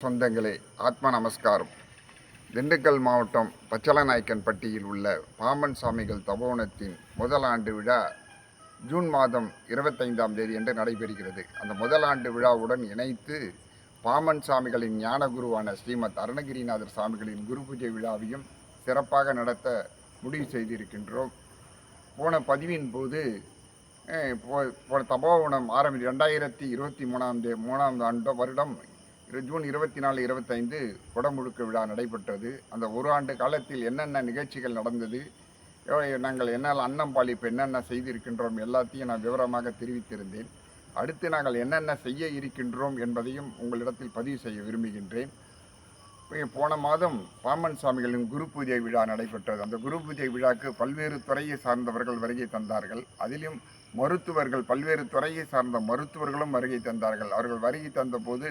சொந்தங்களே, ஆத்ம நமஸ்காரம். திண்டுக்கல் மாவட்டம் பச்சலநாயக்கன்பட்டியில் உள்ள பாம்பன் சாமிகள் தபோவனத்தின் முதல் ஆண்டு விழா ஜூன் மாதம் 25ஆம் தேதி என்று நடைபெறுகிறது. அந்த முதல் ஆண்டு விழாவுடன் இணைத்து பாம்பன் சாமிகளின் ஞானகுருவான ஸ்ரீமத் அருணகிரிநாதர் சாமிகளின் குரு பூஜை விழாவையும் சிறப்பாக நடத்த முடிவு செய்திருக்கின்றோம். போன பதிவின் போது தபோவனம் 2023ஆம் ஆண்டு வருடம் ஜூன் 24, 25 குடமுழுக்கு விழா நடைபெற்றது. அந்த ஒரு ஆண்டு காலத்தில் என்னென்ன நிகழ்ச்சிகள் நடந்தது, நாங்கள் என்ன அன்னம்பாளிப்பு என்னென்ன செய்திருக்கின்றோம் எல்லாத்தையும் நான் விவரமாக தெரிவித்திருந்தேன். அடுத்து நாங்கள் என்னென்ன செய்ய இருக்கின்றோம் என்பதையும் உங்களிடத்தில் பதிவு செய்ய விரும்புகின்றேன். போன மாதம் பாம்பன் சாமிகளின் குரு பூஜை விழா நடைபெற்றது. அந்த குரு பூஜை விழாக்கு பல்வேறு துறையை சார்ந்தவர்கள் வருகை தந்தார்கள். அதிலும் மருத்துவர்கள், பல்வேறு துறையை சார்ந்த மருத்துவர்களும் வருகை தந்தார்கள். அவர்கள் வருகை தந்தபோது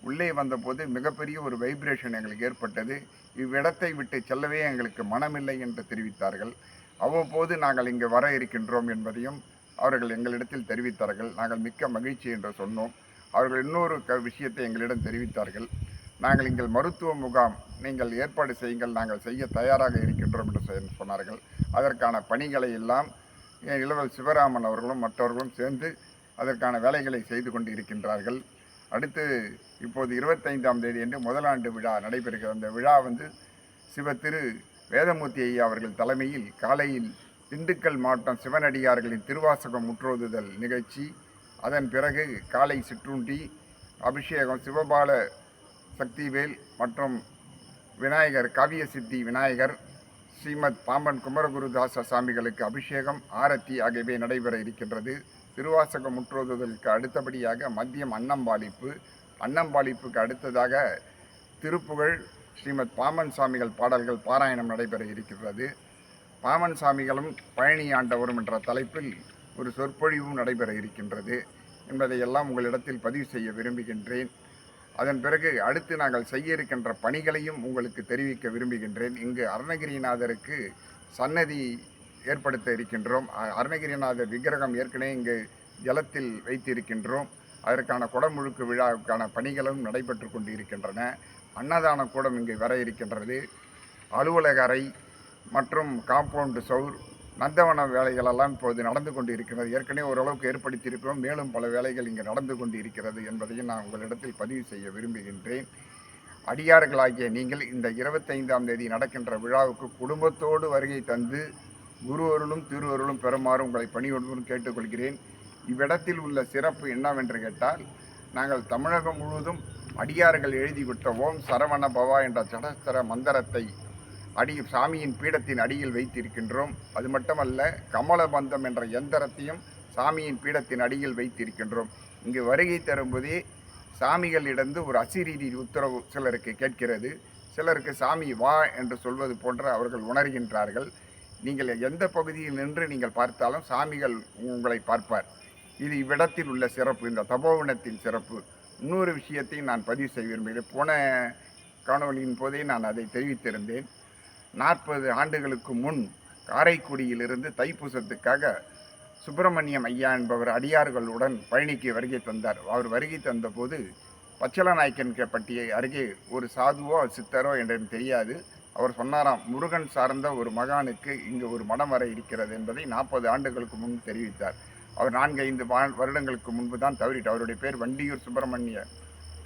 உள்ளே வந்தபோது மிகப்பெரிய ஒரு வைப்ரேஷன் எங்களுக்கு ஏற்பட்டது. இவ்விடத்தை விட்டு செல்லவே எங்களுக்கு மனமில்லை என்று தெரிவித்தார்கள். அவ்வப்போது நாங்கள் இங்கு வர இருக்கின்றோம் என்பதையும் அவர்கள் எங்களிடத்தில் தெரிவித்தார்கள். நாங்கள் மிக்க மகிழ்ச்சி என்று சொன்னோம். அவர்கள் இன்னொரு விஷயத்தை எங்களிடம் தெரிவித்தார்கள். நாங்கள் இங்கே மருத்துவ முகாம் நீங்கள் ஏற்பாடு செய்யுங்கள், நாங்கள் செய்ய தயாராக இருக்கின்றோம் என்று சொன்னார்கள். அதற்கான பணிகளை எல்லாம் இளவல் சிவராமன் அவர்களும் மற்றவர்களும் சேர்ந்து அதற்கான வேலைகளை செய்து கொண்டு இருக்கின்றார்கள். அடுத்து இப்போது 25ஆம் தேதி என்று முதலாண்டு விழா நடைபெறுகிறது. அந்த விழா சிவ திரு வேதமூர்த்தி ஐயா அவர்கள் தலைமையில் காலையில் திண்டுக்கல் மாவட்டம் சிவனடியார்களின் திருவாசகம் முற்றோதுதல் நிகழ்ச்சி, அதன் பிறகு காலை சிற்றுண்டி, அபிஷேகம், சிவபால சக்திவேல் மற்றும் விநாயகர் காவிய சித்தி விநாயகர், ஸ்ரீமத் பாம்பன் குமரகுருதாச சாமிகளுக்கு அபிஷேகம், ஆரத்தி ஆகியவை நடைபெற இருக்கின்றது. திருவாசக முற்றோதுதலுக்கு அடுத்தபடியாக மதியம் அன்னம்பாளிப்புக்கு அடுத்ததாக திருப்புகழ், ஸ்ரீமத் பாம்பன் சாமிகள் பாடல்கள் பாராயணம் நடைபெற இருக்கிறது. பாம்பன் சாமிகளும் பழனி ஆண்டவரும் என்ற தலைப்பில் ஒரு சொற்பொழிவும் நடைபெற இருக்கின்றது என்பதையெல்லாம் உங்களிடத்தில் பதிவு செய்ய விரும்புகின்றேன். அதன் பிறகு அடுத்து நாங்கள் செய்ய இருக்கின்ற பணிகளையும் உங்களுக்கு தெரிவிக்க விரும்புகின்றேன். இங்கு அருணகிரிநாதருக்கு சன்னதி ஏற்படுத்த இருக்கின்றோம். அருணகிரிநாதர் விக்கிரகம் ஏற்கனவே இங்கு ஜலத்தில் வைத்திருக்கின்றோம். அதற்கான குடமுழுக்கு விழாவுக்கான பணிகளும் நடைபெற்று கொண்டு இருக்கின்றன. அன்னதான கூடம் இங்கு வர இருக்கின்றது. அலுவலக அறை மற்றும் காம்பவுண்டு சவுர், நந்தவன வேலைகளெல்லாம் இப்போது நடந்து கொண்டு இருக்கிறது. ஏற்கனவே ஓரளவுக்கு ஏற்படுத்தியிருக்கிறோம். மேலும் பல வேலைகள் இங்கு நடந்து கொண்டு இருக்கிறது என்பதையும் நான் உங்களிடத்தில் பதிவு செய்ய விரும்புகின்றேன். அடியார்களாகிய நீங்கள் இந்த 25ஆம் தேதி நடக்கின்ற விழாவுக்கு குடும்பத்தோடு வருகை தந்து குரு அருளும் திரு அருளும் பெறுமாறு உங்களை பணியோடு கேட்டுக்கொள்கிறேன். இவ்விடத்தில் உள்ள சிறப்பு என்னவென்று கேட்டால், நாங்கள் தமிழகம் முழுவதும் அடியார்கள் எழுதிவிட்ட ஓம் சரவண பவா என்ற சடஸ்தர மந்திரத்தை சாமியின் பீடத்தின் அடியில் வைத்திருக்கின்றோம். அது மட்டுமல்ல, கமலபந்தம் என்ற எந்திரத்தையும் சாமியின் பீடத்தின் அடியில் வைத்திருக்கின்றோம். இங்கு வருகை தரும்போதே சாமிகளிடந்து ஒரு அசிரீதி உத்தரவு சிலருக்கு கேட்கிறது. சிலருக்கு சாமி வா என்று சொல்வது போன்ற அவர்கள் உணர்கின்றார்கள். நீங்கள் எந்த பகுதியில் நின்று நீங்கள் பார்த்தாலும் சாமிகள் உங்களை பார்ப்பார். இது இவ்விடத்தில் உள்ள சிறப்பு, இந்த தபோவனத்தின் சிறப்பு. இன்னொரு விஷயத்தையும் நான் பதிவு செய்ய விரும்புகிறேன். போன காணொலியின் போதே நான் அதை தெரிவித்திருந்தேன். 40 ஆண்டுகளுக்கு முன் காரைக்குடியிலிருந்து தைப்பூசத்துக்காக சுப்பிரமணியம் ஐயா என்பவர் அடியார்களுடன் பழனிக்கு வருகை தந்தார். அவர் வருகை தந்தபோது பச்சலநாயக்கன்பட்டியை அருகே ஒரு சாதுவோ சித்தரோ என்று தெரியாது, அவர் சொன்னாராம், முருகன் சார்ந்த ஒரு மகானுக்கு இங்கு ஒரு மடம் வர இருக்கிறது என்பதை 40 ஆண்டுகளுக்கு முன் தெரிவித்தார். அவர் 4-5 வருடங்களுக்கு முன்பு தான் தவறிட்டார். அவருடைய பேர் வண்டியூர்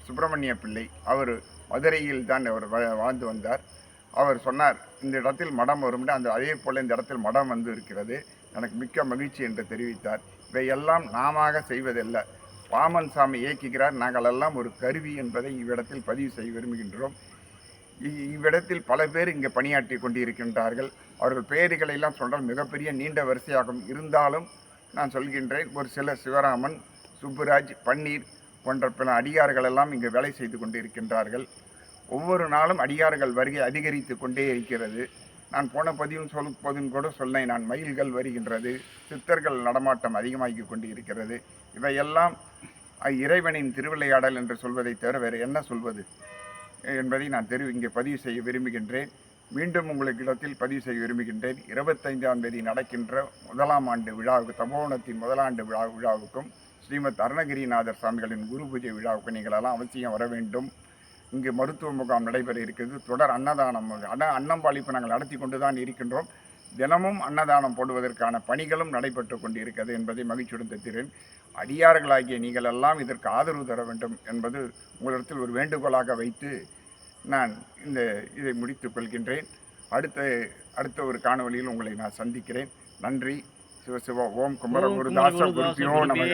சுப்பிரமணிய பிள்ளை. அவர் மதுரையில் தான் அவர் வாழ்ந்து வந்தார். அவர் சொன்னார், இந்த இடத்தில் மடம் வரும். அதே போல் இந்த இடத்தில் மடம் இருக்கிறது, எனக்கு மிக்க மகிழ்ச்சி என்று தெரிவித்தார். இவையெல்லாம் நாம செய்வதல்ல, பாமன் சாமி இயக்குகிறார், நாங்கள் எல்லாம் ஒரு கருவி என்பதை இவ்விடத்தில் பதிவு செய்ய விரும்புகின்றோம். இவ்விடத்தில் பல பேர் இங்கே பணியாற்றி கொண்டிருக்கின்றார்கள். அவர்கள் பெயர்களை எல்லாம் சொன்னால் மிகப்பெரிய நீண்ட வரிசையாகும். இருந்தாலும் நான் சொல்கின்றேன், ஒரு சில சிவராமன், சுப்புராஜ், பன்னீர் போன்ற பல அடியார்கள் எல்லாம் இங்கு வேலை செய்து கொண்டிருக்கின்றார்கள். ஒவ்வொரு நாளும் அடியார்கள் வருகை அதிகரித்து கொண்டே இருக்கிறது. நான் போன பதிவும் கூட சொன்னேன், நான் மயில்கள் வருகின்றது, சித்தர்கள் நடமாட்டம் அதிகமாகி கொண்டு இருக்கிறது. இவையெல்லாம் இறைவனின் திருவிளையாடல் என்று சொல்வதை தவிர வேறு என்ன சொல்வது என்பதை நான் இங்கே பதிவு செய்ய விரும்புகின்றேன். மீண்டும் உங்களுக்கு இடத்தில் பதிவு செய்ய விரும்புகின்றேன். 25ஆம் தேதி நடக்கின்ற முதலாம் ஆண்டு விழாவுக்கு, தபோவனத்தின் முதலாண்டு விழாவுக்கும் ஸ்ரீமத் அருணகிரிநாதர் சாமிகளின் குரு பூஜை விழாவுக்கு நீங்கள் எல்லாம் அவசியம் வர வேண்டும். இங்கு மருத்துவ முகாம் நடைபெற இருக்கிறது. தொடர் அன்னதானம் அன்னம்பாளிப்பு நாங்கள் நடத்தி கொண்டு தான் இருக்கின்றோம். தினமும் அன்னதானம் போடுவதற்கான பணிகளும் நடைபெற்று கொண்டிருக்கிறது என்பதை மகிழ்ச்சியுடன் தெரிவிக்கிறேன். அடியார்களாகிய நீங்கள் எல்லாம் இதற்கு ஆதரவு தர வேண்டும் என்பது உங்களிடத்தில் ஒரு வேண்டுகோளாக வைத்து நான் இதை முடித்துக் கொள்கின்றேன். அடுத்த ஒரு காணொளியில் உங்களை நான் சந்திக்கிறேன். நன்றி. சிவசிவா. ஓம் குமர குருதாச குருப்பியோ நமக.